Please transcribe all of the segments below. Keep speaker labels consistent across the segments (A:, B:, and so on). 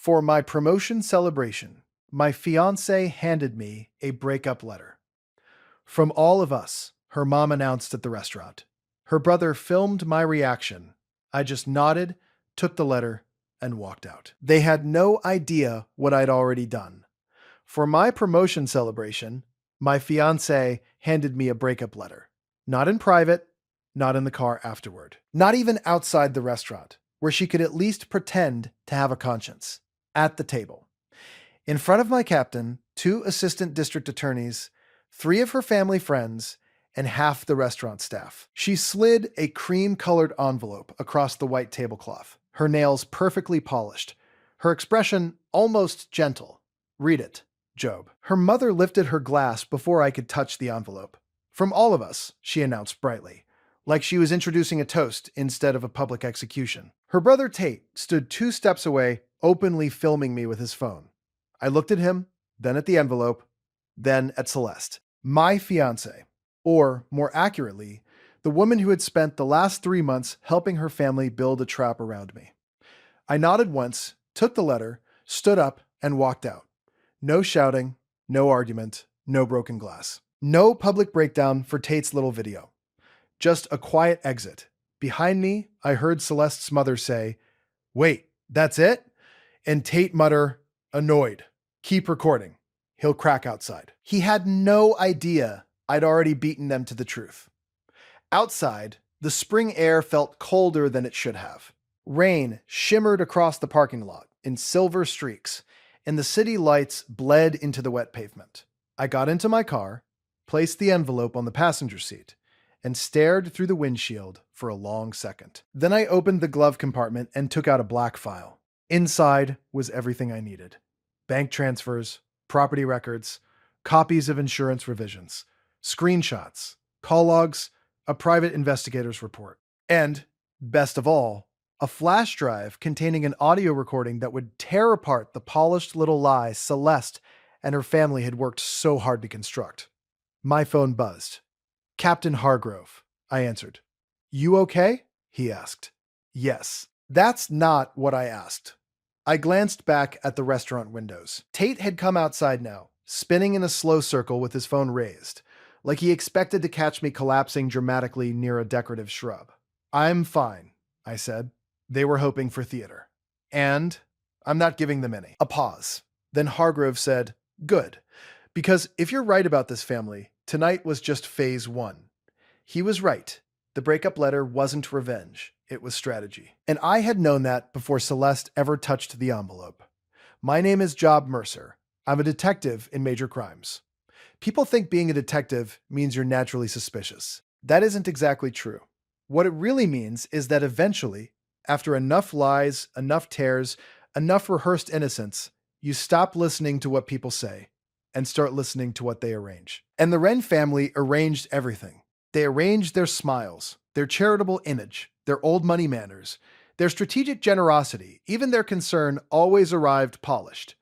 A: For my promotion celebration, my fiancé handed me a breakup letter. From all of us, her mom announced at the restaurant. Her brother filmed my reaction. I just nodded, took the letter, and walked out. They had no idea what I'd already done. For my promotion celebration, my fiancé handed me a breakup letter. Not in private, not in the car afterward. Not even outside the restaurant, where she could at least pretend to have a conscience. At the table. In front of my captain, 2 assistant district attorneys, 3 of her family friends, and half the restaurant staff. She slid a cream-colored envelope across the white tablecloth, her nails perfectly polished, her expression almost gentle. Read it, Job. Her mother lifted her glass before I could touch the envelope. From all of us, she announced brightly, like she was introducing a toast instead of a public execution. Her brother Tate stood 2 steps away, openly filming me with his phone. I looked at him, then at the envelope, then at Celeste, my fiancée, or more accurately, the woman who had spent the last 3 months helping her family build a trap around me. I nodded once, took the letter, stood up, and walked out. No shouting, no argument, no broken glass. No public breakdown for Tate's little video. Just a quiet exit. Behind me, I heard Celeste's mother say, "Wait, that's it?" And Tate mutter, annoyed, "Keep recording. He'll crack outside." He had no idea I'd already beaten them to the truth. Outside, the spring air felt colder than it should have. Rain shimmered across the parking lot in silver streaks, and the city lights bled into the wet pavement. I got into my car, placed the envelope on the passenger seat, and stared through the windshield for a long second. Then I opened the glove compartment and took out a black file. Inside was everything I needed. Bank transfers, property records, copies of insurance revisions, screenshots, call logs, a private investigator's report, and, best of all, a flash drive containing an audio recording that would tear apart the polished little lie Celeste and her family had worked so hard to construct. My phone buzzed. "Captain Hargrove," I answered. "You okay?" he asked. "Yes." That's not what I asked. I glanced back at the restaurant windows. Tate had come outside now, spinning in a slow circle with his phone raised, like he expected to catch me collapsing dramatically near a decorative shrub. "I'm fine," I said. They were hoping for theater. "And I'm not giving them any." A pause. Then Hargrove said, "Good. Because if you're right about this family, tonight was just phase 1. He was right. The breakup letter wasn't revenge. It was strategy. And I had known that before Celeste ever touched the envelope. My name is Job Mercer. I'm a detective in major crimes. People think being a detective means you're naturally suspicious. That isn't exactly true. What it really means is that eventually, after enough lies, enough tears, enough rehearsed innocence, you stop listening to what people say and start listening to what they arrange. And the Wren family arranged everything. They arranged their smiles, their charitable image, their old money manners, their strategic generosity, even their concern always arrived polished,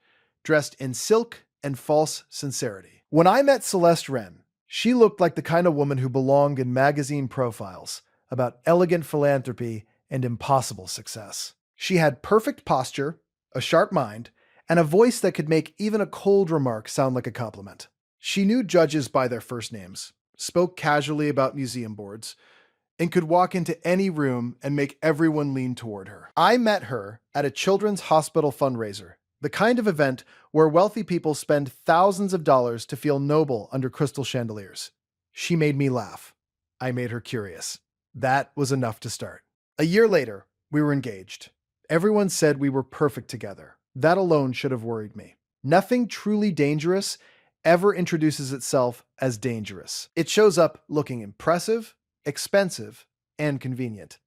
A: dressed in silk and false sincerity. When I met Celeste Wren, she looked like the kind of woman who belonged in magazine profiles about elegant philanthropy and impossible success. She had perfect posture, a sharp mind, and a voice that could make even a cold remark sound like a compliment. She knew judges by their first names, spoke casually about museum boards, and could walk into any room and make everyone lean toward her. I met her at a children's hospital fundraiser, the kind of event where wealthy people spend thousands of dollars to feel noble under crystal chandeliers. She made me laugh. I made her curious. That was enough to start. A year later, we were engaged. Everyone said we were perfect together. That alone should have worried me. Nothing truly dangerous ever introduces itself as dangerous. It shows up looking impressive, expensive, and convenient.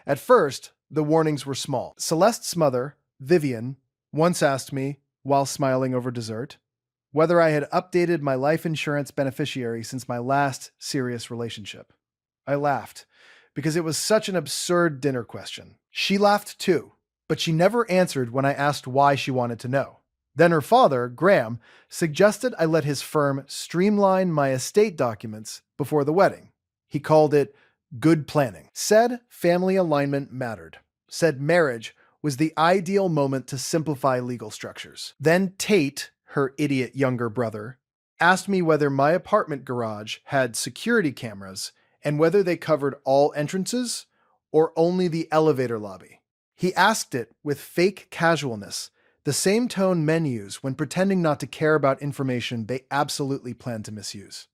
A: At first, the warnings were small. Celeste's mother, Vivian, once asked me, while smiling over dessert, whether I had updated my life insurance beneficiary since my last serious relationship. I laughed, because it was such an absurd dinner question. She laughed too, but she never answered when I asked why she wanted to know. Then her father, Graham, suggested I let his firm streamline my estate documents before the wedding. He called it good planning. Said family alignment mattered. Said marriage was the ideal moment to simplify legal structures. Then Tate, her idiot younger brother, asked me whether my apartment garage had security cameras and whether they covered all entrances or only the elevator lobby. He asked it with fake casualness, the same tone men use when pretending not to care about information they absolutely plan to misuse.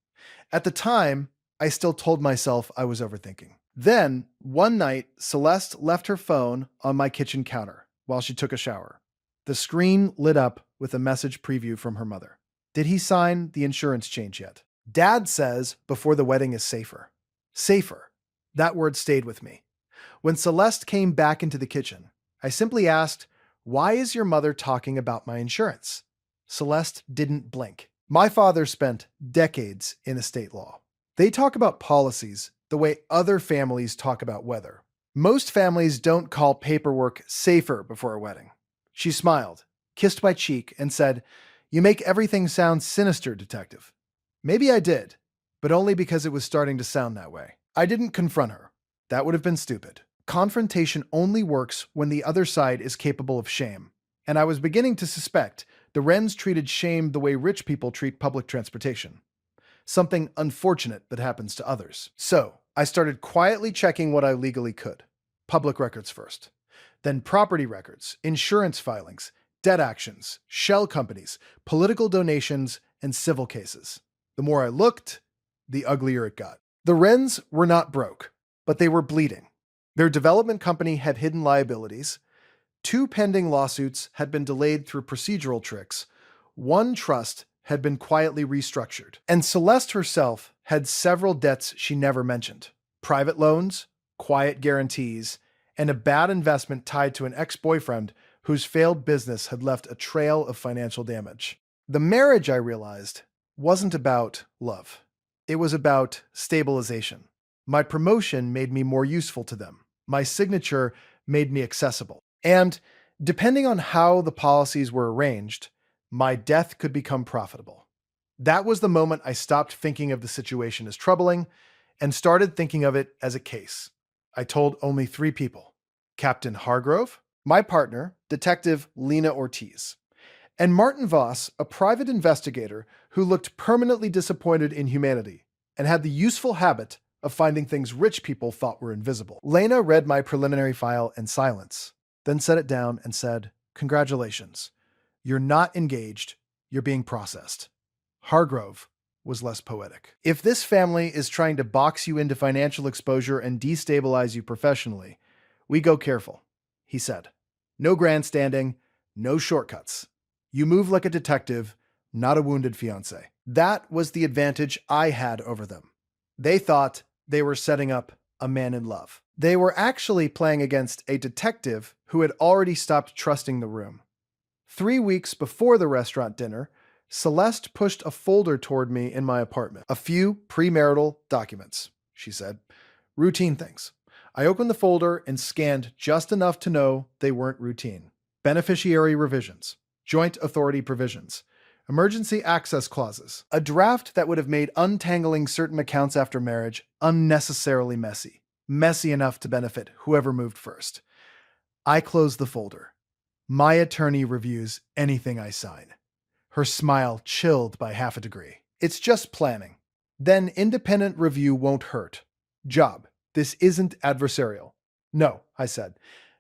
A: At the time, I still told myself I was overthinking. Then, one night, Celeste left her phone on my kitchen counter while she took a shower. The screen lit up with a message preview from her mother. Did he sign the insurance change yet? Dad says before the wedding is safer. Safer. That word stayed with me. When Celeste came back into the kitchen, I simply asked, "Why is your mother talking about my insurance?" Celeste didn't blink. My father spent decades in estate law. They talk about policies the way other families talk about weather. Most families don't call paperwork safer before a wedding. She smiled, kissed my cheek, and said, "You make everything sound sinister, detective." Maybe I did, but only because it was starting to sound that way. I didn't confront her. That would have been stupid. Confrontation only works when the other side is capable of shame, and I was beginning to suspect the Wrens treated shame the way rich people treat public transportation. Something unfortunate that happens to others. So, I started quietly checking what I legally could. Public records first. Then property records, insurance filings, debt actions, shell companies, political donations, and civil cases. The more I looked, the uglier it got. The Wrens were not broke, but they were bleeding. Their development company had hidden liabilities. 2 pending lawsuits had been delayed through procedural tricks. 1 trust had been quietly restructured. And Celeste herself had several debts she never mentioned. Private loans, quiet guarantees, and a bad investment tied to an ex-boyfriend whose failed business had left a trail of financial damage. The marriage, I realized, wasn't about love. It was about stabilization. My promotion made me more useful to them. My signature made me accessible. And depending on how the policies were arranged, my death could become profitable. That was the moment I stopped thinking of the situation as troubling and started thinking of it as a case. I told only 3 people: Captain Hargrove, my partner, Detective Lena Ortiz, and Martin Voss, a private investigator who looked permanently disappointed in humanity and had the useful habit of finding things rich people thought were invisible. Lena read my preliminary file in silence, then set it down and said, "Congratulations. You're not engaged, you're being processed." Hargrove was less poetic. "If this family is trying to box you into financial exposure and destabilize you professionally, we go careful," he said. "No grandstanding, no shortcuts. You move like a detective, not a wounded fiancé." That was the advantage I had over them. They thought they were setting up a man in love. They were actually playing against a detective who had already stopped trusting the room. 3 weeks before the restaurant dinner, Celeste pushed a folder toward me in my apartment. "A few premarital documents," she said. "Routine things." I opened the folder and scanned just enough to know they weren't routine. Beneficiary revisions, joint authority provisions, emergency access clauses, a draft that would have made untangling certain accounts after marriage unnecessarily messy. Messy enough to benefit whoever moved first. I closed the folder. My attorney reviews anything I sign. Her smile chilled by half a degree. "It's just planning. Then independent review won't hurt. Job. This isn't adversarial." "No," I said.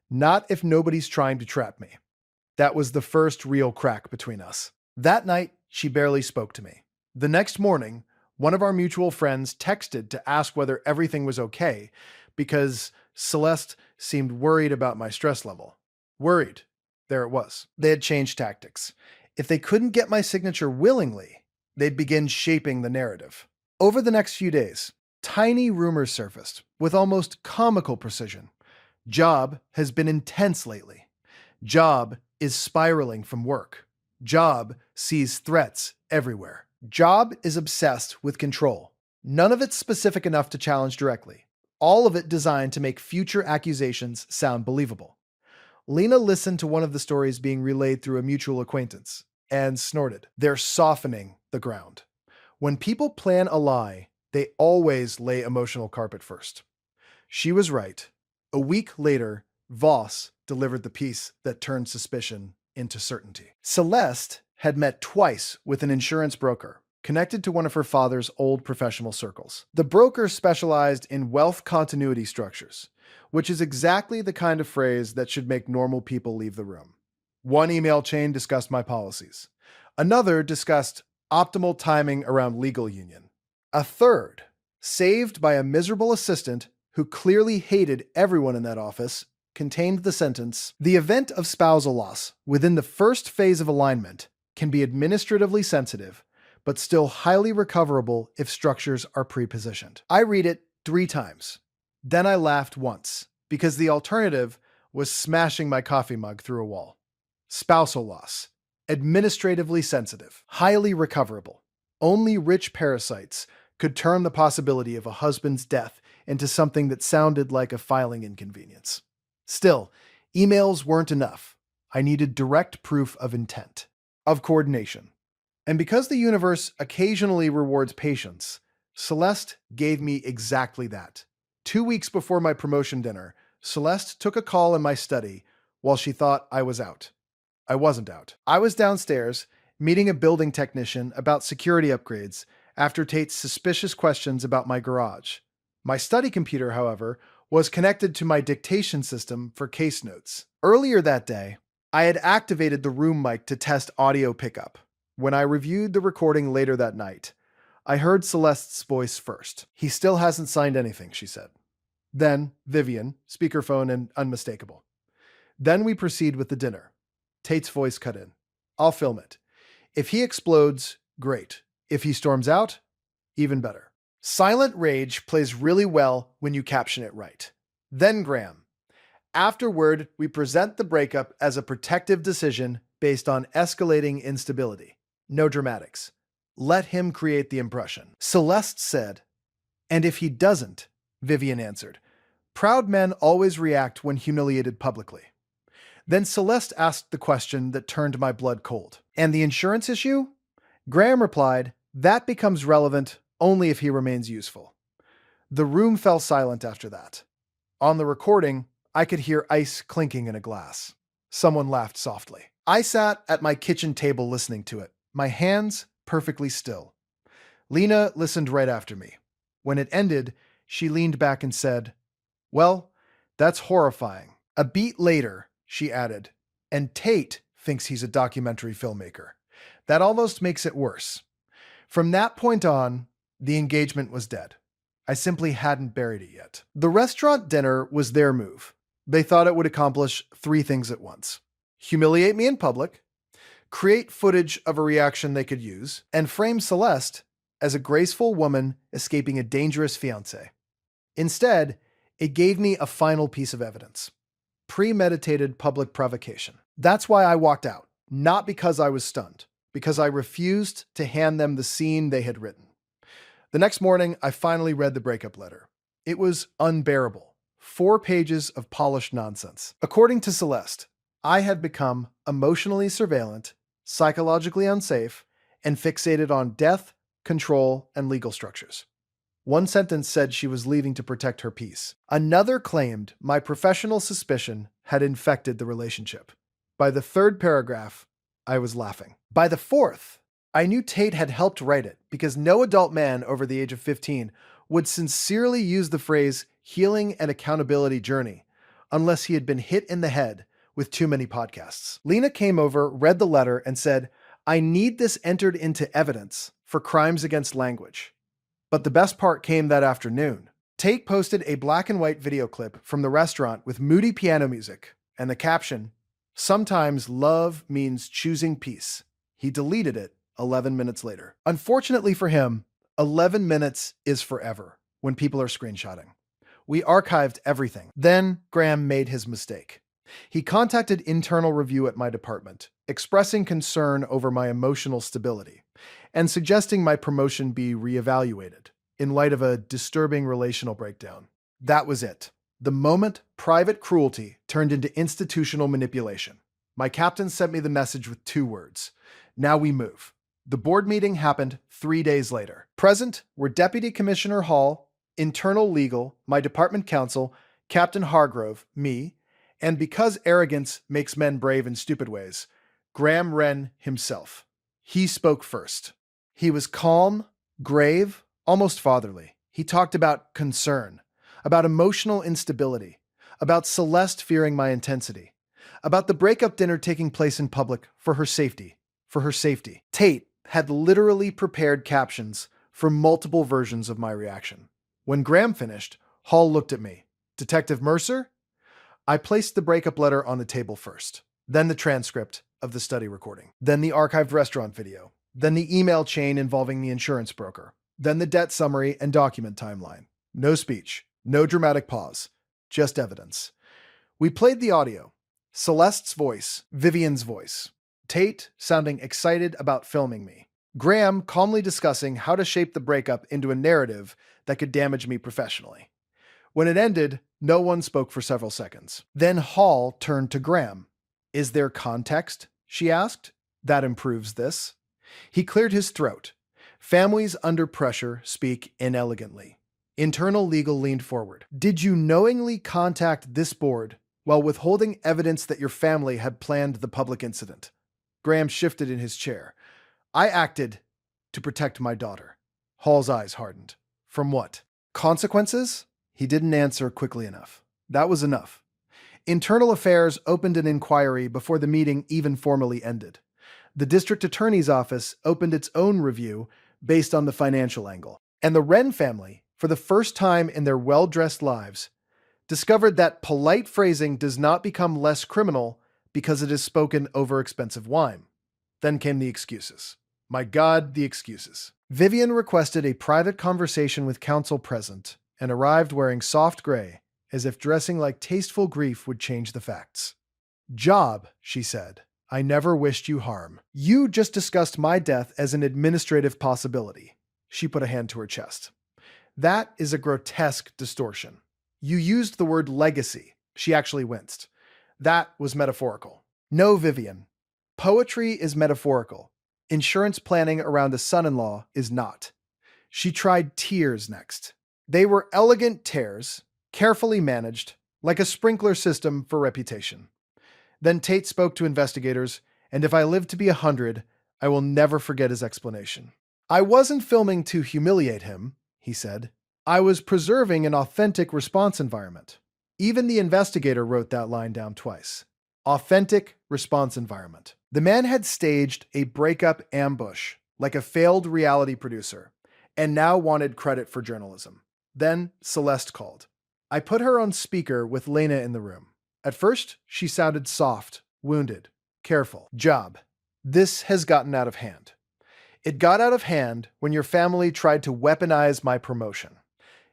A: "Not if nobody's trying to trap me." That was the first real crack between us. That night, she barely spoke to me. The next morning, one of our mutual friends texted to ask whether everything was okay because Celeste seemed worried about my stress level. Worried. There it was. They had changed tactics. If they couldn't get my signature willingly, they'd begin shaping the narrative. Over the next few days, tiny rumors surfaced with almost comical precision. Job has been intense lately. Job is spiraling from work. Job sees threats everywhere. Job is obsessed with control. None of it specific enough to challenge directly. All of it designed to make future accusations sound believable. Lena listened to one of the stories being relayed through a mutual acquaintance and snorted. They're softening the ground. When people plan a lie, they always lay emotional carpet first. She was right. A week later, Voss delivered the piece that turned suspicion into certainty. Celeste had met twice with an insurance broker connected to one of her father's old professional circles. The broker specialized in wealth continuity structures, which is exactly the kind of phrase that should make normal people leave the room. One email chain discussed my policies. Another discussed optimal timing around legal union. A third, saved by a miserable assistant who clearly hated everyone in that office, contained the sentence, "The event of spousal loss within the first phase of alignment can be administratively sensitive, but still highly recoverable if structures are pre-positioned." I read it 3 times. Then I laughed once, because the alternative was smashing my coffee mug through a wall. Spousal loss. Administratively sensitive. Highly recoverable. Only rich parasites could turn the possibility of a husband's death into something that sounded like a filing inconvenience. Still, emails weren't enough. I needed direct proof of intent, of coordination. And because the universe occasionally rewards patience, Celeste gave me exactly that. 2 weeks before my promotion dinner, Celeste took a call in my study while she thought I was out. I wasn't out. I was downstairs, meeting a building technician about security upgrades after Tate's suspicious questions about my garage. My study computer, however, was connected to my dictation system for case notes. Earlier that day, I had activated the room mic to test audio pickup. When I reviewed the recording later that night, I heard Celeste's voice first. "He still hasn't signed anything," she said. Then, Vivian, speakerphone and unmistakable. "Then we proceed with the dinner." Tate's voice cut in. "I'll film it. If he explodes, great. If he storms out, even better." Silent rage plays really well when you caption it right. Then Graham. "Afterward, we present the breakup as a protective decision based on escalating instability. No dramatics. Let him create the impression." Celeste said, "And if he doesn't," Vivian answered. "Proud men always react when humiliated publicly." Then Celeste asked the question that turned my blood cold. "And the insurance issue?" Graham replied, "That becomes relevant only if he remains useful." The room fell silent after that. On the recording, I could hear ice clinking in a glass. Someone laughed softly. I sat at my kitchen table listening to it, my hands perfectly still. Lena listened right after me. When it ended, she leaned back and said, "Well, that's horrifying." A beat later, she added, "And Tate thinks he's a documentary filmmaker. That almost makes it worse." From that point on, the engagement was dead. I simply hadn't buried it yet. The restaurant dinner was their move. They thought it would accomplish 3 things at once: humiliate me in public, create footage of a reaction they could use, and frame Celeste as a graceful woman escaping a dangerous fiancé. Instead, it gave me a final piece of evidence: premeditated public provocation. That's why I walked out, not because I was stunned, because I refused to hand them the scene they had written. The next morning, I finally read the breakup letter. It was unbearable. 4 pages of polished nonsense. According to Celeste, I had become emotionally surveillant, psychologically unsafe, and fixated on death, control, and legal structures. One sentence said she was leaving to protect her peace. Another claimed my professional suspicion had infected the relationship. By the 3rd paragraph, I was laughing. By the 4th, I knew Tate had helped write it because no adult man over the age of 15 would sincerely use the phrase healing and accountability journey unless he had been hit in the head with too many podcasts. Lena came over, read the letter, and said, "I need this entered into evidence for crimes against language." But the best part came that afternoon. Tate posted a black and white video clip from the restaurant with moody piano music and the caption, "Sometimes love means choosing peace." He deleted it 11 minutes later. Unfortunately for him, 11 minutes is forever when people are screenshotting. We archived everything. Then Graham made his mistake. He contacted internal review at my department, expressing concern over my emotional stability and suggesting my promotion be reevaluated in light of a disturbing relational breakdown. That was it. The moment private cruelty turned into institutional manipulation. My captain sent me the message with 2 words: "Now we move." The board meeting happened 3 days later. Present were Deputy Commissioner Hall, Internal Legal, my department counsel, Captain Hargrove, me, And because arrogance makes men brave in stupid ways, Graham Wren himself. He spoke first. He was calm, grave, almost fatherly. He talked about concern, about emotional instability, about Celeste fearing my intensity, about the breakup dinner taking place in public for her safety, Tate had literally prepared captions for multiple versions of my reaction. When Graham finished, Hall looked at me. Detective Mercer? I placed the breakup letter on the table first, then the transcript of the study recording, then the archived restaurant video, then the email chain involving the insurance broker, then the debt summary and document timeline. No speech, no dramatic pause, just evidence. We played the audio. Celeste's voice, Vivian's voice. Tate sounding excited about filming me. Graham calmly discussing how to shape the breakup into a narrative that could damage me professionally. When it ended, no one spoke for several seconds. Then Hall turned to Graham. Is there context? She asked. That improves this. He cleared his throat. Families under pressure speak inelegantly. Internal legal leaned forward. Did you knowingly contact this board while withholding evidence that your family had planned the public incident? Graham shifted in his chair. I acted to protect my daughter. Hall's eyes hardened. From what? Consequences? He didn't answer quickly enough. That was enough. Internal Affairs opened an inquiry before the meeting even formally ended. The district attorney's office opened its own review based on the financial angle. And the Wren family, for the first time in their well-dressed lives, discovered that polite phrasing does not become less criminal because it is spoken over expensive wine. Then came the excuses. My God, the excuses. Vivian requested a private conversation with counsel present and arrived wearing soft gray, as if dressing like tasteful grief would change the facts. Job, she said, I never wished you harm. You just discussed my death as an administrative possibility. She put a hand to her chest. That is a grotesque distortion. You used the word legacy. She actually winced. That was metaphorical. No, Vivian. Poetry is metaphorical. Insurance planning around a son-in-law is not. She tried tears next. They were elegant tears, carefully managed, like a sprinkler system for reputation. Then Tate spoke to investigators, and if I live to be 100, I will never forget his explanation. I wasn't filming to humiliate him, he said. I was preserving an authentic response environment. Even the investigator wrote that line down twice. Authentic response environment. The man had staged a breakup ambush, like a failed reality producer, and now wanted credit for journalism. Then Celeste called. I put her on speaker with Lena in the room. At first, she sounded soft, wounded, careful. Job. This has gotten out of hand. It got out of hand when your family tried to weaponize my promotion.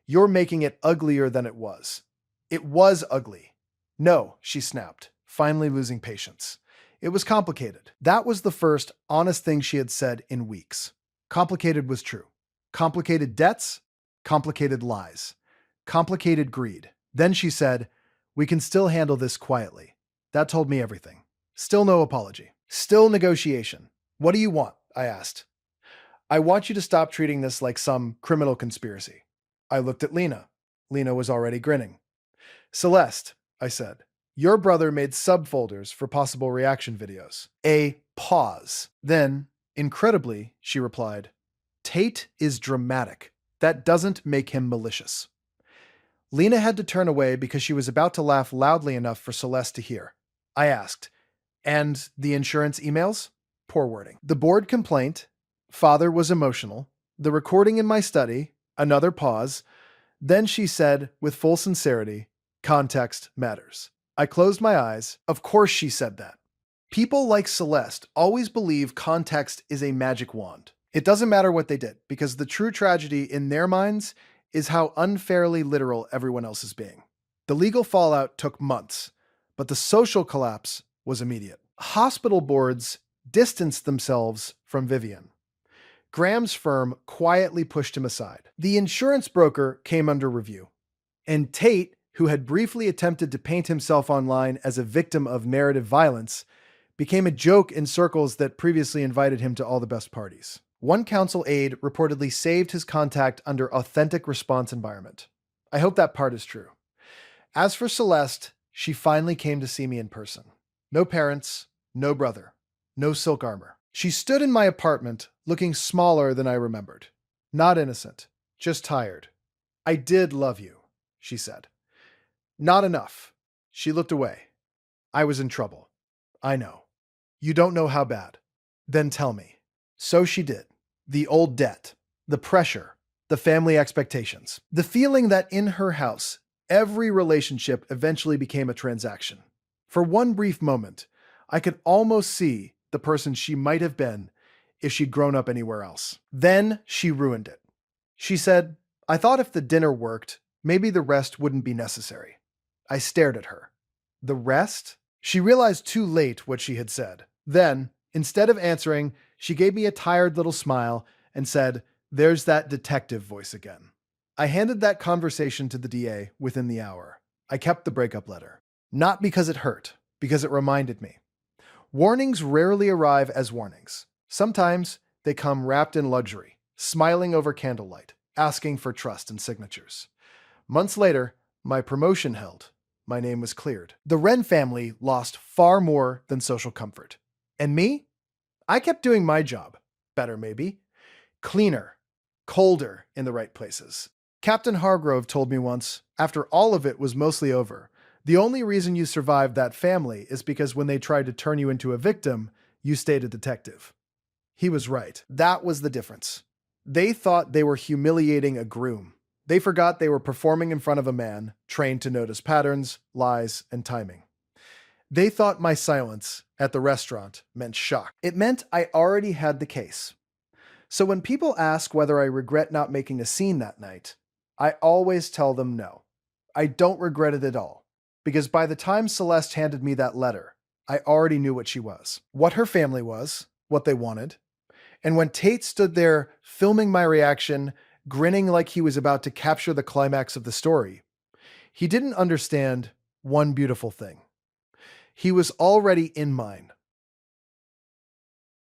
A: You're making it uglier than it was. It was ugly. No, she snapped, finally losing patience. It was complicated. That was the first honest thing she had said in weeks. Complicated was true. Complicated debts, complicated lies, complicated greed. Then she said, we can still handle this quietly. That told me everything. Still no apology. Still negotiation. What do you want? I asked. I want you to stop treating this like some criminal conspiracy. I looked at Lena. Lena was already grinning. Celeste, I said, your brother made subfolders for possible reaction videos. A pause. Then, incredibly, she replied, Tate is dramatic. That doesn't make him malicious. Lena had to turn away because she was about to laugh loudly enough for Celeste to hear. I asked, and the insurance emails? Poor wording. The board complaint. Father was emotional. The recording in my study. Another pause. Then she said, with full sincerity, context matters. I closed my eyes. Of course she said that. People like Celeste always believe context is a magic wand. It doesn't matter what they did, because the true tragedy in their minds is how unfairly literal everyone else is being. The legal fallout took months, but the social collapse was immediate. Hospital boards distanced themselves from Vivian. Graham's firm quietly pushed him aside. The insurance broker came under review. And Tate, who had briefly attempted to paint himself online as a victim of narrative violence, became a joke in circles that previously invited him to all the best parties. One counsel aide reportedly saved his contact under authentic response environment. I hope that part is true. As for Celeste, She finally came to see me in person. No parents, no brother, no silk armor. She stood in my apartment, looking smaller than I remembered. Not innocent, just tired. "I did love you," she said. "Not enough." She looked away. I was in trouble. "I know. You don't know how bad." "Then tell me." So she did. The old debt, the pressure, the family expectations, the feeling that in her house, every relationship eventually became a transaction. For one brief moment, I could almost see the person she might have been if she'd grown up anywhere else. Then she ruined it. She said, "I thought if the dinner worked, maybe the rest wouldn't be necessary." I stared at her. The rest? She realized too late what she had said. Then, instead of answering, she gave me a tired little smile and said, "There's that detective voice again." I handed that conversation to the DA within the hour. I kept the breakup letter. Not because it hurt, because it reminded me. Warnings rarely arrive as warnings. Sometimes they come wrapped in luxury, smiling over candlelight, asking for trust and signatures. Months later, my promotion held. My name was cleared. The Wren family lost far more than social comfort. And me? I kept doing my job. Better, maybe. Cleaner. Colder in the right places. Captain Hargrove told me once, after all of it was mostly over, the only reason you survived that family is because when they tried to turn you into a victim, you stayed a detective. He was right. That was the difference. They thought they were humiliating a groom. They forgot they were performing in front of a man, trained to notice patterns, lies, and timing. They thought my silence at the restaurant meant shock. It meant I already had the case. So when people ask whether I regret not making a scene that night, I always tell them no. I don't regret it at all. Because by the time Celeste handed me that letter, I already knew what she was, what her family was, what they wanted. And when Tate stood there filming my reaction, grinning like he was about to capture the climax of the story, he didn't understand one beautiful thing. He was already in mine,